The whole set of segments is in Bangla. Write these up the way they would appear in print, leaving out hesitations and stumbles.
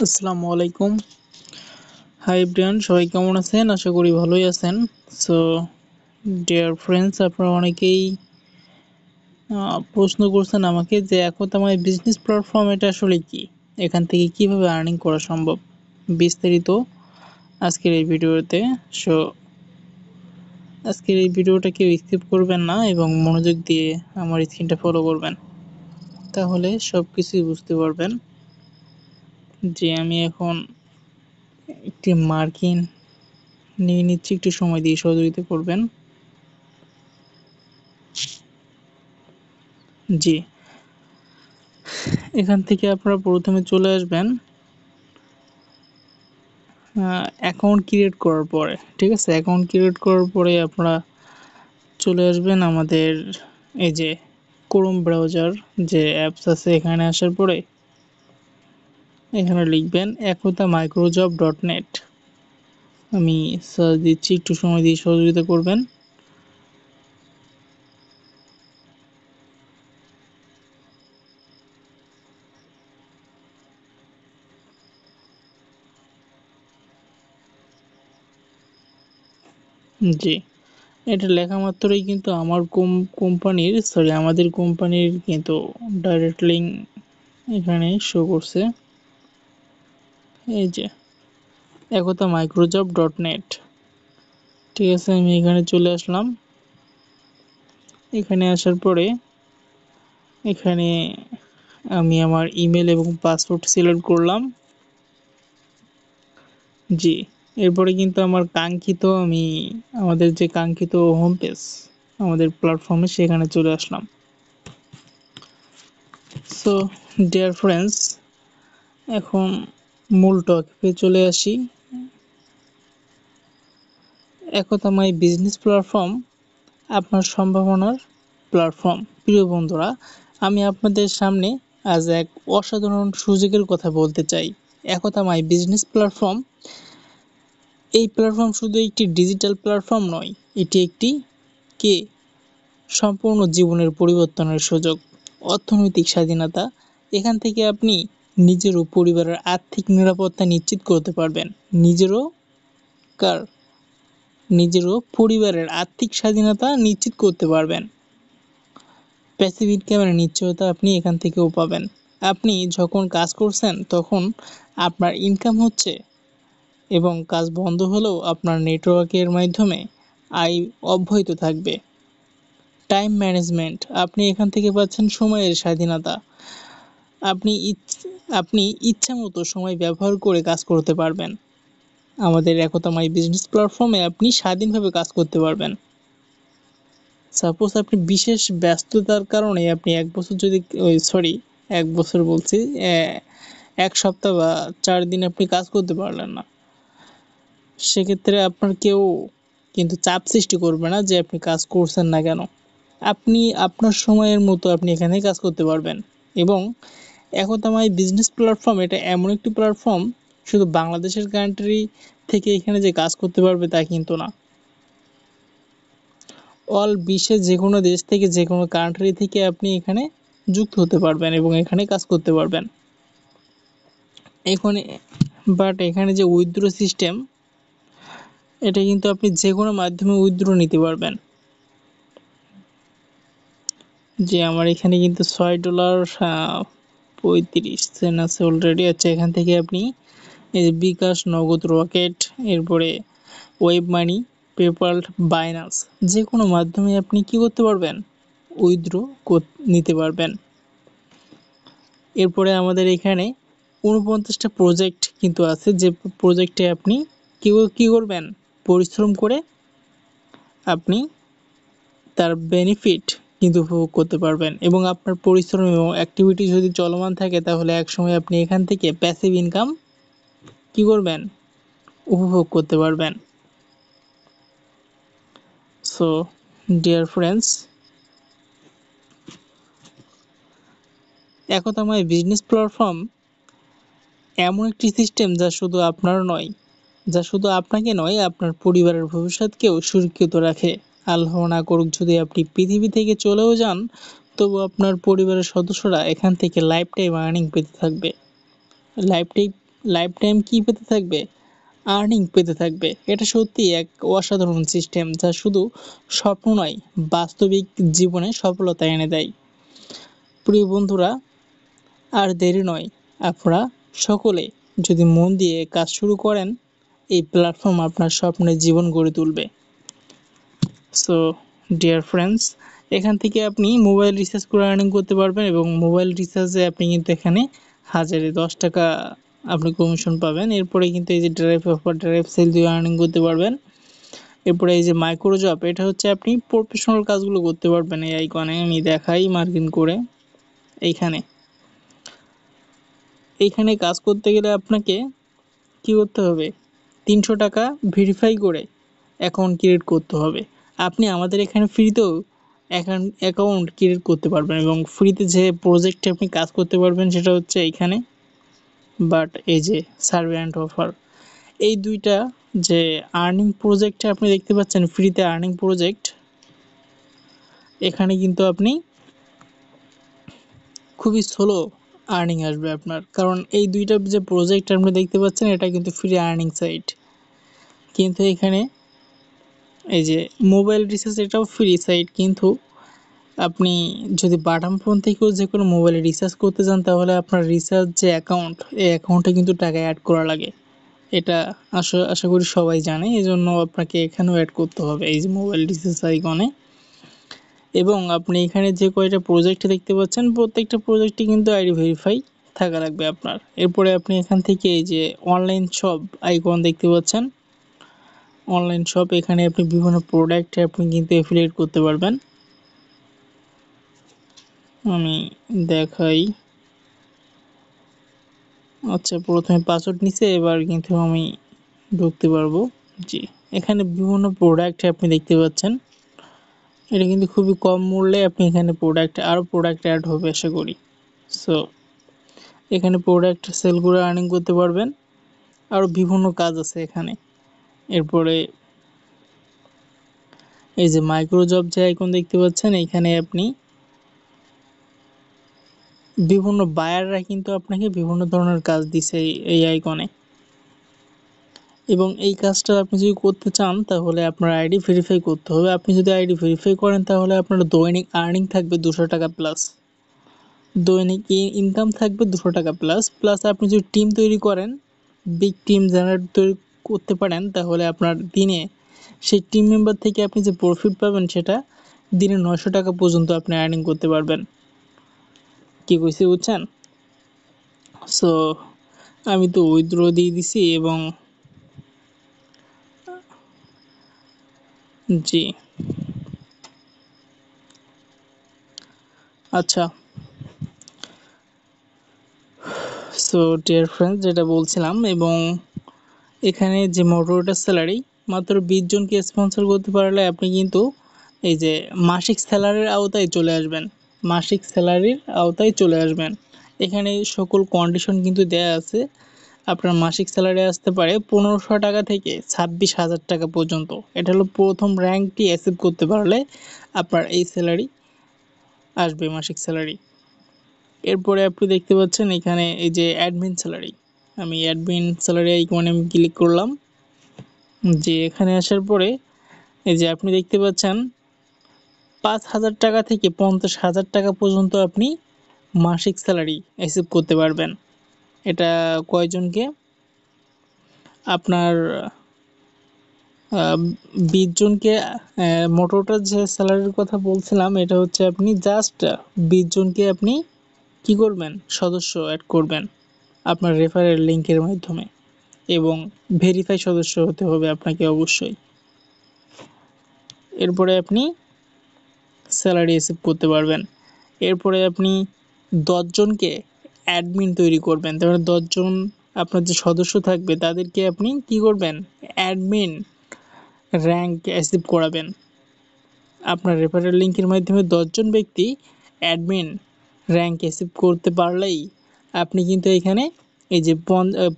আসসালামু আলাইকুম। হাই ব্রিয়ান, সবাই কেমন আছেন? আশা করি ভালোই আছেন। সো ডিয়ার ফ্রেন্ডস, আপনারা অনেকেই প্রশ্ন করছেন আমাকে যে একতামাই বিজনেস প্ল্যাটফর্ম এটা আসলে কি, এখান থেকে কিভাবে আর্নিং করা সম্ভব, বিস্তারিত আজকের এই ভিডিওতে। সো আজকের এই ভিডিওটা কেউ স্কিপ করবেন না এবং মনোযোগ দিয়ে আমার স্ক্রিনটা ফলো করবেন, তাহলে সব কিছুই বুঝতে পারবেন। যে আমি এখন একটি মার্কিন নিয়ে নিচ্ছি, একটু সময় দিয়ে সহযোগিতা করবেন। জি, এখান থেকে আপনারা প্রথমে চলে আসবেন অ্যাকাউন্ট ক্রিয়েট করার পরে। ঠিক আছে, অ্যাকাউন্ট ক্রিয়েট করার পরে আপনারা চলে আসবেন আমাদের এই যে ক্রোম ব্রাউজার যে অ্যাপস আছে, এখানে আসার পরে এখানে লিখবেন ekota-microjob.net। আমি সার্চ দিচ্ছি, একটু সময় দিয়ে সহযোগিতা করবেন। জি, এটা লেখা মাত্রই কিন্তু আমার আমাদের কোম্পানির কিন্তু ডাইরেক্ট লিঙ্ক এখানে শো করছে। এই যে ekota-microjob.net। ঠিক আছে, আমি এখানে চলে আসলাম। এখানে আসার পরে এখানে আমি আমার ইমেল এবং পাসওয়ার্ড সিলেক্ট করলাম। জি, এরপরে কিন্তু আমাদের যে কাঙ্ক্ষিত হোম পেজ আমাদের প্ল্যাটফর্মে, সেখানে চলে আসলাম। সো ডিয়ার ফ্রেন্ডস, এখন মূল টপিকে চলে আসি। একতা মাই বিজনেস প্ল্যাটফর্ম আপনার সম্ভাবনার প্ল্যাটফর্ম। প্রিয় বন্ধুরা, আমি আপনাদের সামনে আজ এক অসাধারণ সুযোগের কথা বলতে চাই। একতা মাই বিজনেস প্ল্যাটফর্ম, এই প্ল্যাটফর্ম শুধু একটি ডিজিটাল প্ল্যাটফর্ম নয়, এটি একটি কে সম্পূর্ণ জীবনের পরিবর্তনের সুযোগ, অর্থনৈতিক স্বাধীনতা। এখান থেকে আপনি নিজের ও পরিবারের আর্থিক নিরাপত্তা নিশ্চিত করতে পারবেন। নিজেরও কার নিজেরও পরিবারের আর্থিক স্বাধীনতা নিশ্চিত করতে পারবেন। প্যাসিভ ইনকামের নিশ্চয়তা আপনি এখান থেকেও পাবেন। আপনি যখন কাজ করছেন তখন আপনার ইনকাম হচ্ছে, এবং কাজ বন্ধ হলেও আপনার নেটওয়ার্কের মাধ্যমে আয় অব্যাহত থাকবে। টাইম ম্যানেজমেন্ট, আপনি এখান থেকে পাচ্ছেন সময়ের স্বাধীনতা। আপনি আপনি ইচ্ছামতো সময় ব্যবহার করে কাজ করতে পারবেন। আমাদের একতা মাই বিজনেস প্ল্যাটফর্মে আপনি স্বাধীনভাবে কাজ করতে পারবেন। সাপোজ আপনি বিশেষ ব্যস্ততার কারণে আপনি এক বছর বলছি, 1 সপ্তাহ বা 4 দিন আপনি কাজ করতে পারলেন না, সেক্ষেত্রে আপনার কেউ কিন্তু চাপ সৃষ্টি করবে না যে আপনি কাজ করছেন না কেন। আপনি আপনার সময়ের মতো আপনি এখানে কাজ করতে পারবেন। এবং একতা মাই বিজনেস প্ল্যাটফর্ম এটা এমন একটি প্ল্যাটফর্ম, শুধু বাংলাদেশের কান্ট্রি থেকে এখানে যে কাজ করতে পারবে তা কিন্তু না। অল বিশ্বের যে কোনো দেশ থেকে, যে কোনো কান্ট্রি থেকে আপনি এখানে যুক্ত হতে পারবেন এবং এখানে কাজ করতে পারবেন। এখানে এখানে যে উইথড্র সিস্টেম, এটা কিন্তু আপনি যে কোনো মাধ্যমে উইথড্র নিতে পারবেন। যে আমার এখানে কিন্তু $6.35 আছে অলরেডি। আচ্ছা, এখান থেকে আপনি এই যে বিকাশ, নগদ, রকেট, এরপরে ওয়েব মানি, পেপ্যাল, বাইন্যান্স, যে কোনো মাধ্যমে আপনি কি করতে পারবেন, উইথড্র নিতে পারবেন। এরপরে আমাদের এখানে 49টা প্রজেক্ট কিন্তু আছে, যে প্রজেক্টে আপনি কি করবেন, পরিশ্রম করে আপনি তার বেনিফিট কিন্তু উপভোগ করতে পারবেন। এবং আপনার পরিশ্রম এবং অ্যাক্টিভিটি যদি চলমান থাকে, তাহলে একসময় আপনি এখান থেকে প্যাসিভ ইনকাম কি করবেন, উপভোগ করতে পারবেন। So dear friends, Ekta my business platform এমন একটি সিস্টেম যা শুধু আপনাকে নয়, আপনার পরিবারের ভবিষ্যৎকেও সুরক্ষিত রাখে। আল্লাহ না করুক যদি আপনি পৃথিবী থেকে চলেও যান, তবু আপনার পরিবারের সদস্যরা এখান থেকে লাইফ টাইম আর্নিং পেতে থাকবে। লাইফ টাইম লাইফ টাইম কি পেতে থাকবে, আর্নিং পেতে থাকবে। এটা সত্যি এক অসাধারণ সিস্টেম, যা শুধু স্বপ্ন নয়, বাস্তবিক জীবনে সফলতা এনে দেয়। প্রিয় বন্ধুরা, আর দেরি নয়, আপনারা সকলে যদি মন দিয়ে কাজ শুরু করেন, এই প্ল্যাটফর্ম আপনার স্বপ্নের জীবন গড়ে তুলবে। সো ডিয়ার ফ্রেন্ডস, এখান থেকে আপনি মোবাইল রিচার্জ করে আর্নিং করতে পারবেন, এবং মোবাইল রিচার্জে আপনি কিন্তু এখানে হাজারে 10 টাকা আপনি কমিশন পাবেন। এরপরে কিন্তু এই যে ড্রাইভ অফার, ড্রাইভ সেল দিয়ে আর্নিং করতে পারবেন। এরপরে এই যে মাইক্রো জব, এটা হচ্ছে আপনি প্রফেশনাল কাজগুলো করতে পারবেন। এই আইকনে আমি দেখাই মার্কিং করে। এইখানে এইখানে কাজ করতে গেলে আপনাকে কি করতে হবে, 300 টাকা ভেরিফাই করে অ্যাকাউন্ট ক্রিয়েট করতে হবে। আপনি আমাদের এখানে ফ্রিতেও অ্যাকাউন্ট ক্রিয়েট করতে পারবেন, এবং ফ্রিতে যে প্রজেক্টে আপনি কাজ করতে পারবেন সেটা হচ্ছে এইখানে। বাট এই যে সার্ভে অ্যান্ড অফার, এই দুইটা যে আর্নিং প্রজেক্টে আপনি দেখতে পাচ্ছেন, ফ্রিতে আর্নিং প্রজেক্ট, এখানে কিন্তু আপনি খুবই স্লো আর্নিং আসবে আপনার, কারণ এই দুইটা যে প্রজেক্ট আপনি দেখতে পাচ্ছেন এটা কিন্তু ফ্রি আর্নিং সাইট। কিন্তু এখানে এই যে মোবাইল রিচার্জ, এটাও ফ্রি সাইট, কিন্তু আপনি যদি বাটাম ফোন থেকেও যে কোনো মোবাইলে রিচার্জ করতে চান, তাহলে আপনার রিচার্জ যে অ্যাকাউন্ট, এই অ্যাকাউন্টে কিন্তু টাকা অ্যাড করা লাগে। এটা আশা করি সবাই জানে, এই জন্য আপনাকে এখানেও অ্যাড করতে হবে এই যে মোবাইল রিচার্জ আইকনে। এবং আপনি এখানে যে কয়টা প্রজেক্ট দেখতে পাচ্ছেন, প্রত্যেকটা প্রজেক্টে কিন্তু আইডি ভেরিফাই থাকা লাগবে আপনার। এরপরে আপনি এখান থেকে এই যে অনলাইন শপ আইকন দেখতে পাচ্ছেন, অনলাইন শপ, এখানে আপনি বিভিন্ন প্রোডাক্টে আপনি কিন্তু অ্যাফিলিয়েট করতে পারবেন। আমি দেখাই। আচ্ছা, প্রথমে পাসওয়ার্ড নিছে, এবার কিন্তু আমি ঢুকতে পারবো। জি, এখানে বিভিন্ন প্রোডাক্ট আপনি দেখতে পাচ্ছেন। এটা কিন্তু খুবই কম মূল্যে আপনি এখানে আরও প্রোডাক্ট অ্যাড হবে আশা করি। সো এখানে প্রোডাক্ট সেল করে আর্নিং করতে পারবেন। আরও বিভিন্ন কাজ আছে এখানে। এরপরে এই যে মাইক্রো জব যে আইকন দেখতে পাচ্ছেন, এখানে আপনি বিভিন্ন বায়াররা কিন্তু আপনাকে বিভিন্ন ধরনের কাজ দিছে এই আইকনে। এবং এই কাজটা আপনি যদি করতে চান, তাহলে আপনার আইডি ভেরিফাই করতে হবে। আপনি যদি আইডি ভেরিফাই করেন, তাহলে আপনার দৈনিক আর্নিং থাকবে 200 টাকা প্লাস, দৈনিক ইনকাম থাকবে 200 টাকা প্লাস। প্লাস আপনি যদি টিম তৈরি করেন, বিগ টিম জেনারেট তৈরি করতে পারেন, তাহলে আপনার দিনে সেই টিম মেম্বার থেকে আপনি যে প্রফিট পাবেন, সেটা দিনে 900 টাকা পর্যন্ত আপনি আর্নিং করতে পারবেন। কি কইছি বুঝছেন? সো আমি তো উইথড্র দিয়ে দিছি, এবং জি, আচ্ছা। সো ডিয়ার ফ্রেন্ডস, যেটা বলছিলাম, এবং এখানে যে মোটরটার স্যালারি মাত্র 20 জনকে স্পন্সর করতে পারলে আপনি কিন্তু এই যে মাসিক স্যালারির আওতায় চলে আসবেন। মাসিক স্যালারির আওতায় চলে আসবেন। এখানে সকল কন্ডিশন কিন্তু দেয়া আছে। আপনার মাসিক স্যালারি আসতে পারে 1500 টাকা থেকে 26,000 টাকা পর্যন্ত। এটা হলো প্রথম র্যাঙ্কটি অ্যাচিভ করতে পারলে আপনার এই স্যালারি আসবে, মাসিক স্যালারি। এরপরে আপনি দেখতে পাচ্ছেন এখানে এই যে অ্যাডমিন স্যালারি, আমি অ্যাডমিন স্যালারি আইকনে আমি ক্লিক করলাম। যে এখানে আসার পরে এই যে আপনি দেখতে পাচ্ছেন 5,000 টাকা থেকে 50,000 টাকা পর্যন্ত আপনি মাসিক স্যালারি অ্যাচিভ করতে পারবেন। এটা কয়জনকে, আপনার 20 জনকে। মোটোটার যে স্যালারির কথা বলছিলাম, এটা হচ্ছে আপনি জাস্ট 20 জনকে আপনি কি করবেন, সদস্য অ্যাড করবেন আপনার রেফারেল লিংকের মাধ্যমে, এবং ভেরিফাই সদস্য হতে হবে আপনাকে অবশ্যই। এরপরে আপনি স্যালারি রিসিভ করতে পারবেন। এরপরে আপনি 10 জনকে অ্যাডমিন তৈরি করবেন, তারপরে 10 জন আপনার যে সদস্য থাকবে তাদেরকে আপনি কি করবেন, অ্যাডমিন র্যাঙ্ক অ্যাচিভ করাবেন। আপনার রেফারেল লিংকের মাধ্যমে 10 জন ব্যক্তি অ্যাডমিন র্যাঙ্ক অ্যাচিভ করতে পারলেই আপনি কিন্তু এখানে এই যে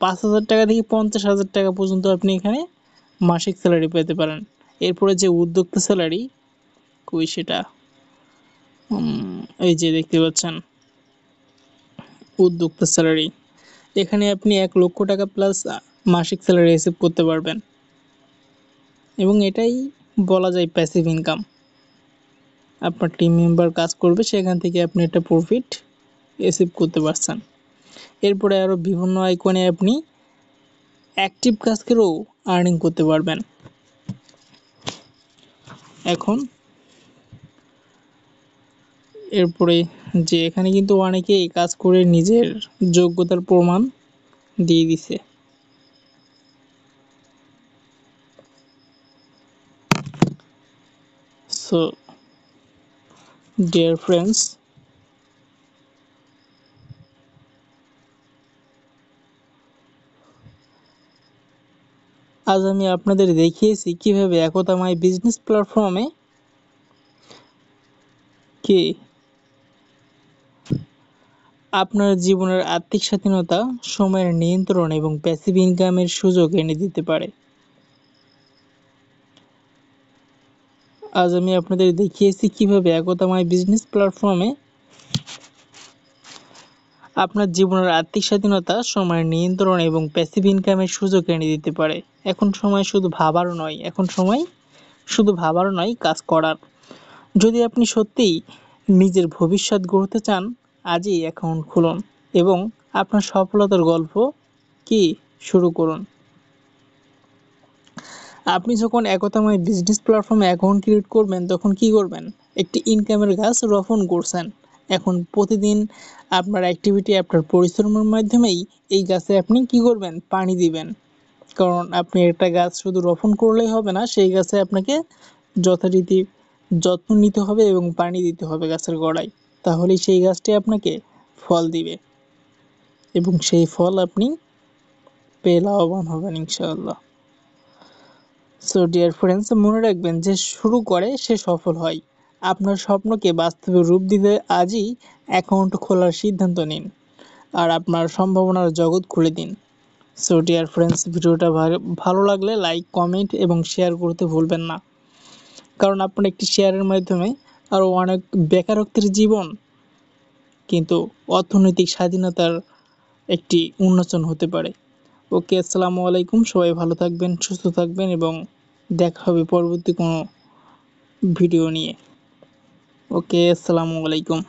5,000 টাকা থেকে 50,000 টাকা পর্যন্ত আপনি এখানে মাসিক স্যালারি পেতে পারেন। এরপরে যে উদ্যোক্তা স্যালারি, কই সেটা, এই যে দেখতে পাচ্ছেন উদ্যোক্তা স্যালারি, এখানে আপনি 1,00,000 টাকা প্লাস মাসিক স্যালারি রিসিভ করতে পারবেন এবং এটাই বলা যায় প্যাসিভ ইনকাম। আপনার টিম মেম্বার কাজ করবে, সেখান থেকে আপনি একটা প্রফিট রিসিভ করতে পারছেন। এরপরে আরও বিভিন্ন আইকনে আপনি অ্যাক্টিভ কাজ করেও আর্নিং করতে পারবেন। এখন এরপরে যে এখানে কিন্তু অনেকেই কাজ করে নিজের যোগ্যতার প্রমাণ দিয়ে দিছে। সো ডিয়ার ফ্রেন্ডস, আজ আমি আপনাদের দেখিয়েছি কিভাবে একতা মাই বিজনেস প্ল্যাটফর্মে কি আপনার জীবনের আর্থিক স্বাধীনতা, সময়ের নিয়ন্ত্রণ এবং প্যাসিভ ইনকামের সুযোগ এনে দিতে পারে। আজ আমি আপনাদের দেখিয়েছি কিভাবে একতা মাই বিজনেস প্ল্যাটফর্মে আপনার জীবনের আর্থিক স্বাধীনতা, সময়ের নিয়ন্ত্রণ এবং প্যাসিভ ইনকামের সুযোগ এনে দিতে পারে। এখন সময় শুধু ভাবার নয়, কাজ করার। যদি আপনি সত্যিই নিজের ভবিষ্যৎ গড়তে চান, আজই অ্যাকাউন্ট খুলুন এবং আপনার সফলতার গল্প কি শুরু করুন। আপনি যখন একতাময় বিজনেস প্ল্যাটফর্মে অ্যাকাউন্ট ক্রিয়েট করবেন, তখন কি করবেন? একটি ইনকামের গাছ রোপণ করছেন। এখন প্রতিদিন আপনার অ্যাক্টিভিটি, আপনার পরিশ্রমের মাধ্যমেই এই গাছে আপনি কি করবেন? পানি দিবেন। কারণ আপনি একটা গাছ শুধু রোপণ করলেই হবে না, সেই গাছে আপনাকে যথারীতি যত্ন নিতে হবে এবং পানি দিতে হবে গাছের গোড়ায়। তাহলেই সেই গাছটি আপনাকে ফল দিবে এবং সেই ফল আপনি পেয়ে লাভবান হবেন ইনশাআল্লাহ। সো ডিয়ার ফ্রেন্ডস, মনে রাখবেন, যে শুরু করে সে সফল হয়। আপনার স্বপ্নকে বাস্তবে রূপ দিতে আজই অ্যাকাউন্ট খোলার সিদ্ধান্ত নিন আর আপনার সম্ভাবনার জগৎ খুলে দিন। সো ডিয়ার ফ্রেন্ডস, ভিডিওটা ভালো লাগলে লাইক, কমেন্ট এবং শেয়ার করতে ভুলবেন না। কারণ আপনার একটি শেয়ারের মাধ্যমে আরও অনেক বেকারত্বের জীবন কিন্তু অর্থনৈতিক স্বাধীনতার একটি উন্মোচন হতে পারে। ওকে, আসসালামু আলাইকুম। সবাই ভালো থাকবেন, সুস্থ থাকবেন এবং দেখা হবে পরবর্তী কোনো ভিডিও নিয়ে। ওকে, আসসালামু আলাইকুম।